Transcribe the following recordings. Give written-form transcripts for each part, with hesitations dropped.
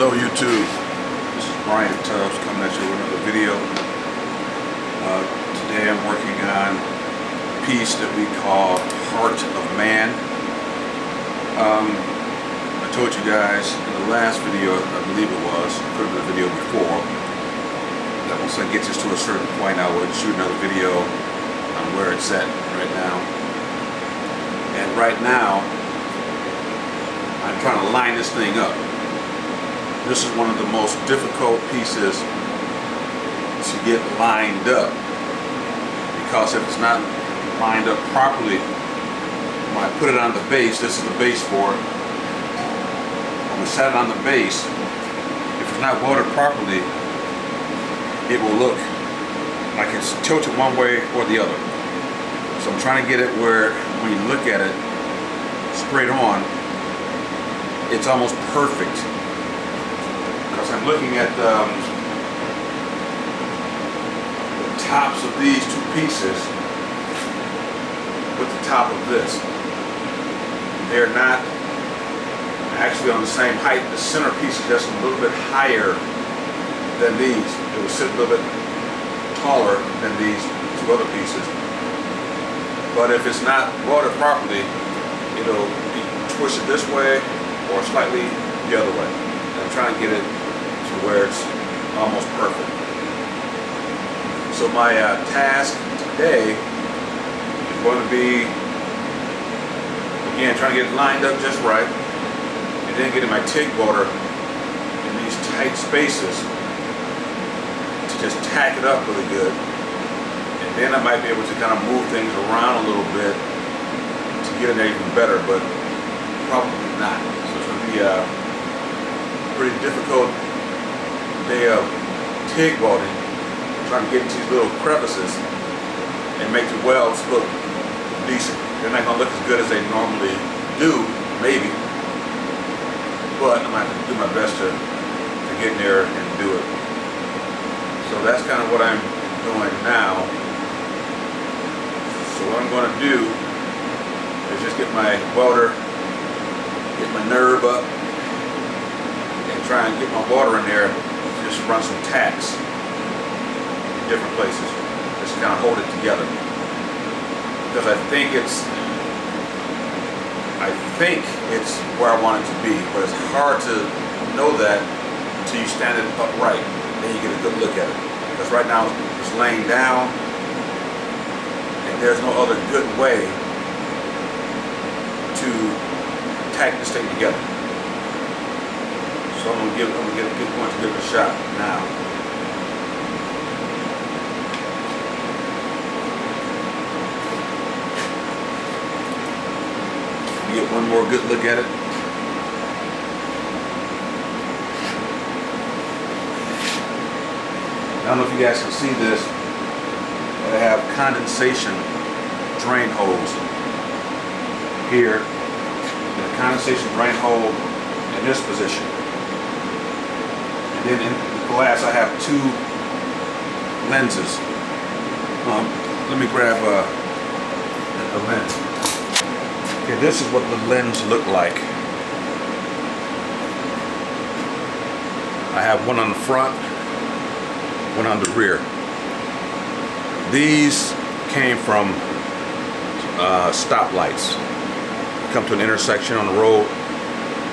Hello YouTube, this is Brian Tubbs coming at you with another video. Today I'm working on a piece that we call Heart of Man. I told you guys in the last video, I believe it was, could have been the video before, that once I get this to a certain point I would shoot another video on where it's at right now. And right now I'm trying to line this thing up. This is one of the most difficult pieces to get lined up, because if it's not lined up properly, when I put it on the base, this is the base for it. When we set it on the base, if it's not welded properly, it will look like it's tilted one way or the other. So I'm trying to get it where when you look at it straight on, it's almost perfect. Because I'm looking at the tops of these two pieces with the top of this. They're not actually on the same height. The center piece is just a little bit higher than these. It will sit a little bit taller than these two other pieces. But if it's not welded properly, it'll be twisted this way or slightly the other way. And I'm trying to get it to where it's almost perfect. So my task today is going to be, again, trying to get it lined up just right, and then getting my TIG welder in these tight spaces to just tack it up really good. And then I might be able to kind of move things around a little bit to get it there even better, but probably not. So it's going to be a pretty difficult day of TIG welding, trying to get into these little crevices and make the welds look decent. They're not going to look as good as they normally do, maybe, but I'm going to have to do my best to get in there and do it. So that's kind of what I'm doing now. So what I'm going to do is just get my welder, get my nerve up, and try and get my water in there. Just run some tacks in different places, just kind of hold it together, because I think it's where I want it to be, but it's hard to know that until you stand it upright, then you get a good look at it. Because right now it's laying down, and there's no other good way to tack this thing together. So I'm going to get a good point to give it a shot now. Get one more good look at it. I don't know if you guys can see this, but I have condensation drain holes here, and a condensation drain hole in this position. And then in the glass I have two lenses. Let me grab a lens. Okay, this is what the lens look like. I have one on the front, one on the rear. These came from stoplights. You come to an intersection on the road,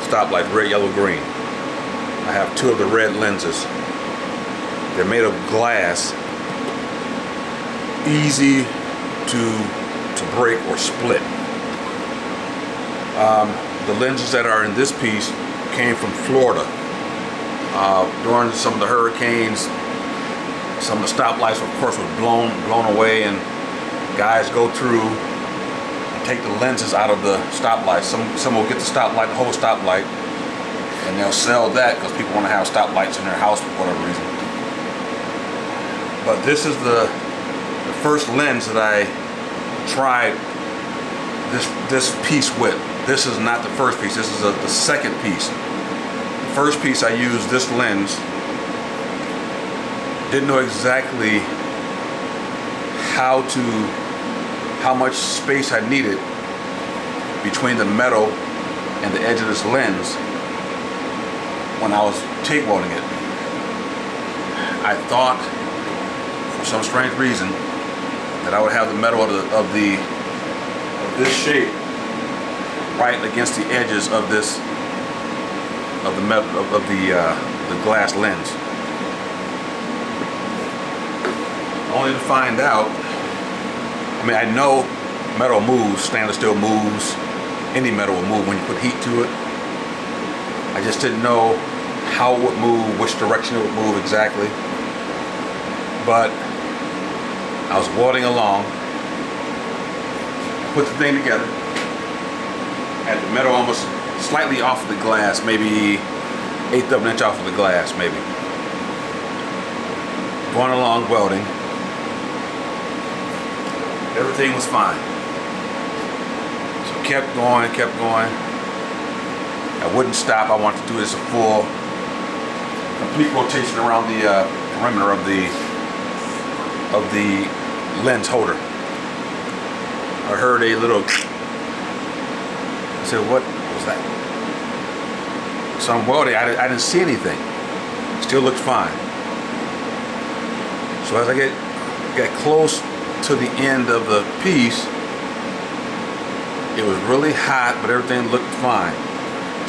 stoplight, red, yellow, green. I have two of the red lenses. They're made of glass, easy to break or split. The lenses that are in this piece came from Florida. During some of the hurricanes, some of the stoplights, of course, were blown away, and guys go through and take the lenses out of the stoplights. Some will get the stoplight, the whole stoplight, and they'll sell that because people want to have stoplights in their house for whatever reason. But this is the first lens that I tried this piece with. This is not the first piece, this is the second piece. The first piece I used this lens, didn't know exactly how much space I needed between the metal and the edge of this lens. when I was TIG welding it, I thought, for some strange reason, that I would have the metal of this shape right against the edges of the glass lens. Only to find out, I mean, I know metal moves, stainless steel moves, any metal will move when you put heat to it. I just didn't know how it would move, which direction it would move exactly. But I was welding along, put the thing together, had the metal almost slightly off of the glass, maybe 1/8 of an inch off of the glass, maybe. Going along welding. Everything was fine. So kept going, kept going. I wouldn't stop. I wanted to do this a full, complete rotation around the perimeter of the lens holder. I heard a little. I said, "What was that?" So I'm welding. I didn't see anything. Still looked fine. So as I get close to the end of the piece, it was really hot, but everything looked fine.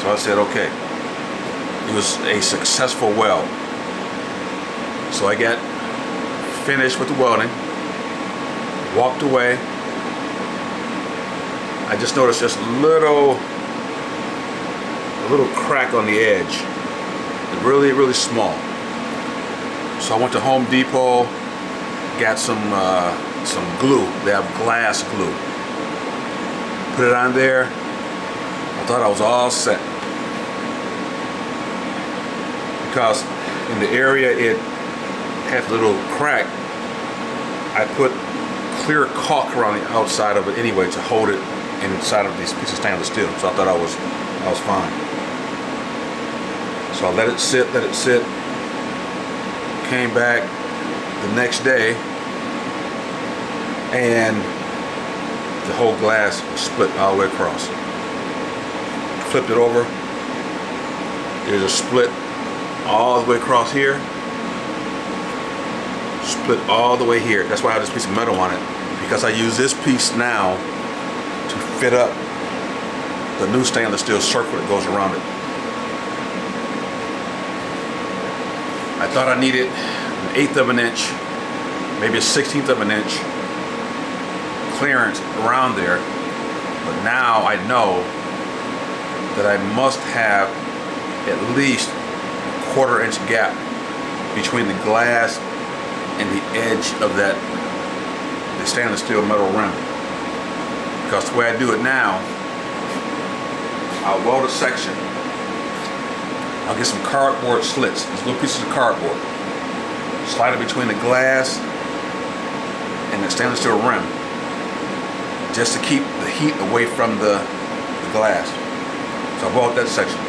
So I said, okay, it was a successful weld. So I got finished with the welding, walked away. I just noticed just a little crack on the edge, really, really small. So I went to Home Depot, got some glue. They have glass glue. Put it on there. I thought I was all set, because in the area it had a little crack. I put clear caulk around the outside of it anyway to hold it inside of these pieces of stainless steel. So I thought I was fine. So I let it sit. Came back the next day, and the whole glass was split all the way across. Flipped it over. There's a split all the way across here. Split all the way here. That's why I have this piece of metal on it, because I use this piece now to fit up the new stainless steel circle that goes around it. I thought I needed an 1/8 of an inch, maybe a 1/16 of an inch clearance around there, but now I know that I must have at least a 1/4 inch gap between the glass and the edge of the stainless steel metal rim. Because the way I do it now, I'll weld a section. I'll get some cardboard slits, these little pieces of cardboard. Slide it between the glass and the stainless steel rim, just to keep the heat away from the glass. So I weld that section.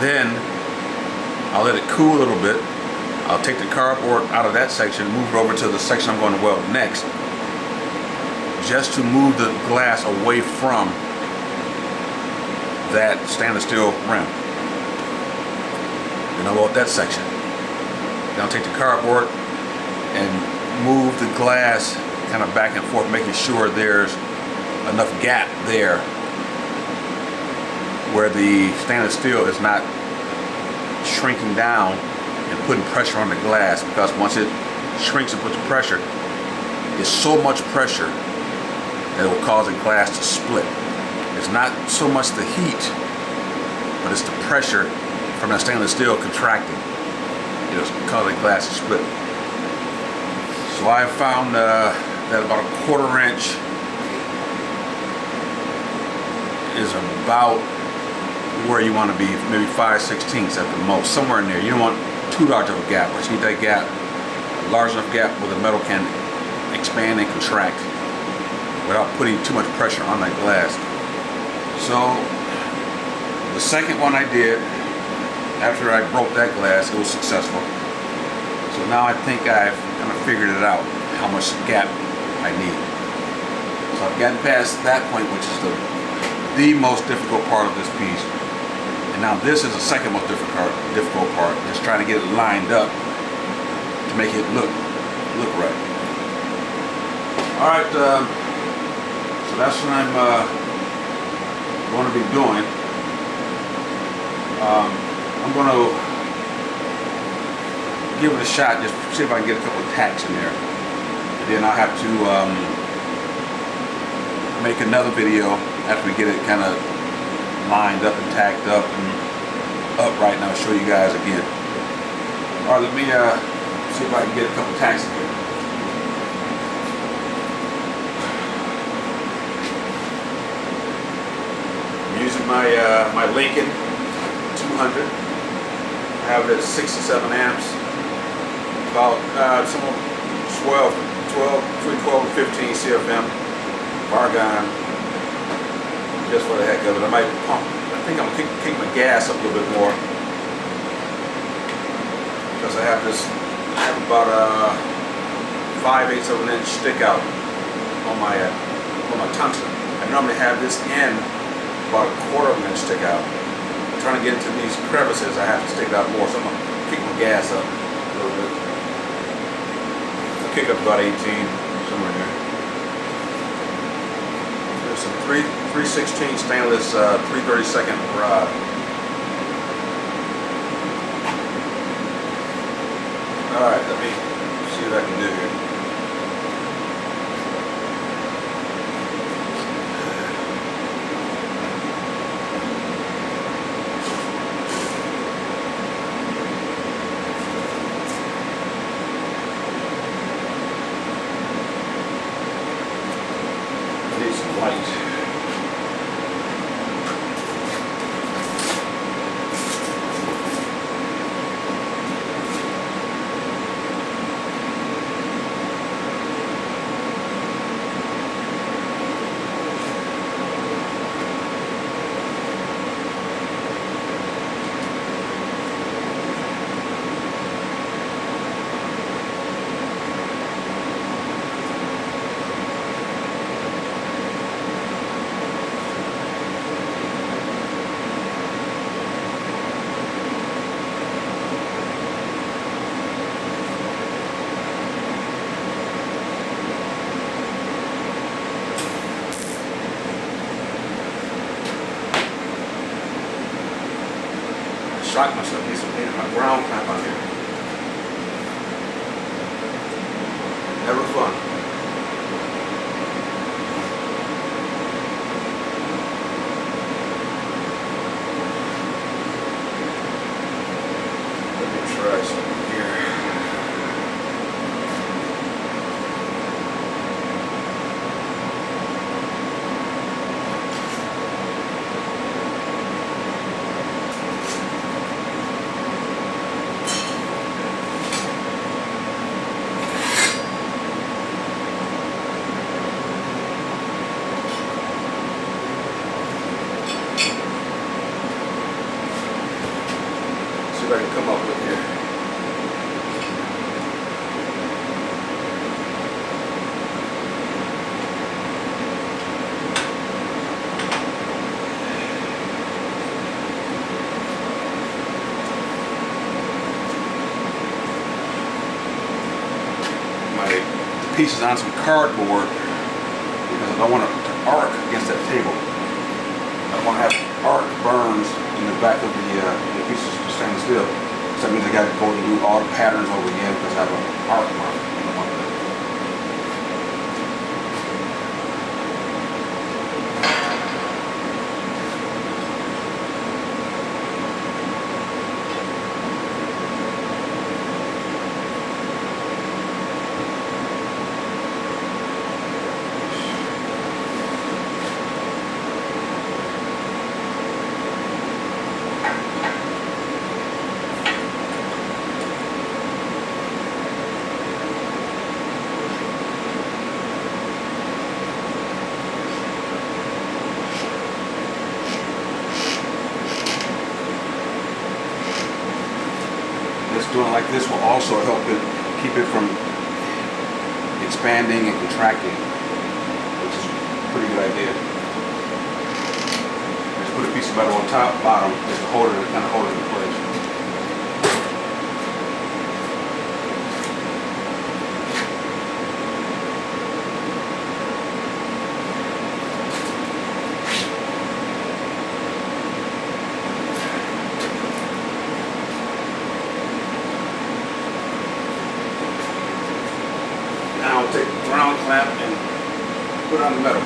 Then I'll let it cool a little bit. I'll take the cardboard out of that section, move it over to the section I'm going to weld next, just to move the glass away from that stainless steel rim. Then I'll weld that section. Then I'll take the cardboard and move the glass kind of back and forth, making sure there's enough gap there where the stainless steel is not shrinking down and putting pressure on the glass, because once it shrinks and puts pressure, it's so much pressure that it will cause the glass to split. It's not so much the heat, but it's the pressure from that stainless steel contracting. It'll cause the glass to split. So I found that about a 1/4 inch is about where you want to be, maybe 5/16 at the most, somewhere in there. You don't want too large of a gap, but you need that gap, a large enough gap where the metal can expand and contract without putting too much pressure on that glass. So the second one I did, after I broke that glass, it was successful. So now I think I've kind of figured it out, how much gap I need. So I've gotten past that point, which is the most difficult part of this piece, And now this is the second most difficult part, just trying to get it lined up to make it look right. All right, so that's what I'm going to be doing. I'm going to give it a shot, just see if I can get a couple of tacks in there. And then I'll have to make another video after we get it kind of lined up and tacked up and upright, and I'll show you guys again. All right, let me see if I can get a couple of tacks in here. I'm using my my Lincoln 200. I have it at 67 amps, about between 12 and 15 CFM, argon, just for the heck of it. I might pump, I think I'm gonna kick my gas up a little bit more, because I have about a 5/8 of an inch stick out on my tungsten. I normally have this end about a 1/4 of an inch stick out. I'm trying to get into these crevices, I have to stick it out more, so I'm gonna kick my gas up a little bit. I'll kick up about 18, somewhere in there. There's some 3/16 stainless 3/32 rod. Alright, let me see what I can do here. I need some light. Shock myself, need some paint in my ground clamp on here. Never fun. Let me try something here. See what I can come up with here. My piece is on some cardboard because I don't want it to arc against that table. I don't want to have arc burns in the back of the pieces of stainless steel. So that means I got to go and do all the patterns over again because I have an arc mark. I don't want that. Doing it like this will also help it keep it from expanding and contracting, which is a pretty good idea. Just put put a piece of metal on top, bottom, just to hold it, kind of hold it in place. Now I'll take the ground clamp and put it on the metal.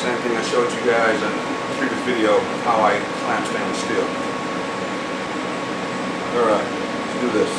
Same thing I showed you guys in the previous video of how I clamp stainless steel. Alright, let's do this.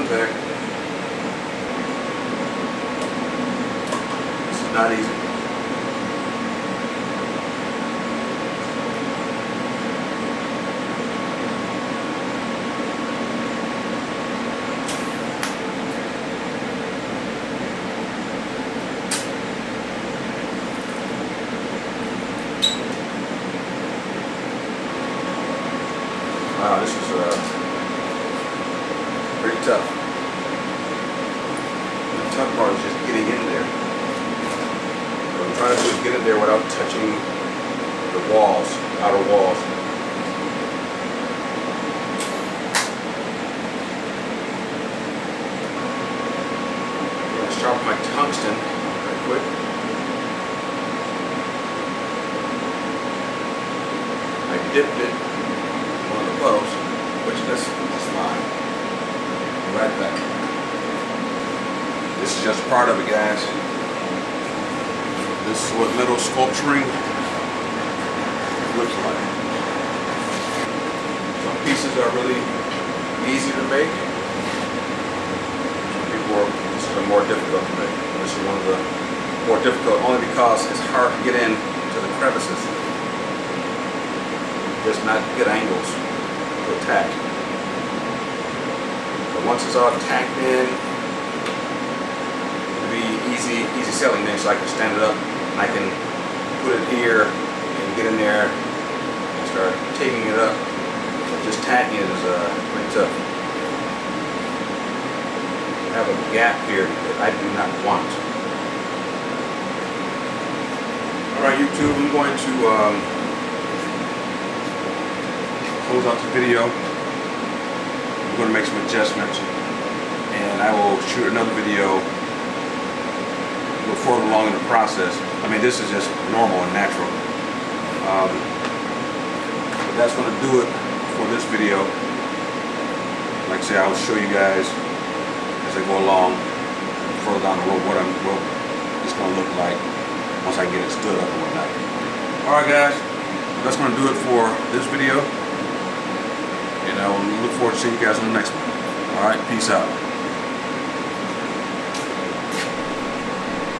There. This is not easy. Wow, this is pretty tough. The tough part is just getting in there. What I'm trying to do is get in there without touching the walls, outer walls. I'm going to sharpen my tungsten right quick. I dipped it in one of the posts, which this is fine. Right back. This is just part of it, guys. This is what metal sculpturing looks like. Some pieces are really easy to make. Some people this is more difficult to make. This is one of the more difficult only because it's hard to get in to the crevices. Just not good angles to attack. Once it's all tacked in, it'll be easy selling there, so I can stand it up and I can put it here and get in there and start taking it up. But just tacking it is pretty tough. I have a gap here that I do not want. Alright YouTube, I'm going to close out the video. I'm going to make some adjustments and I will shoot another video a little further along in the process. I mean, this is just normal and natural. But that's going to do it for this video. Like I say, I'll show you guys as I go along further down the road what it's going to look like once I get it stood up and whatnot. Alright guys, that's going to do it for this video. And I will look forward to seeing you guys on the next one. Alright, peace out.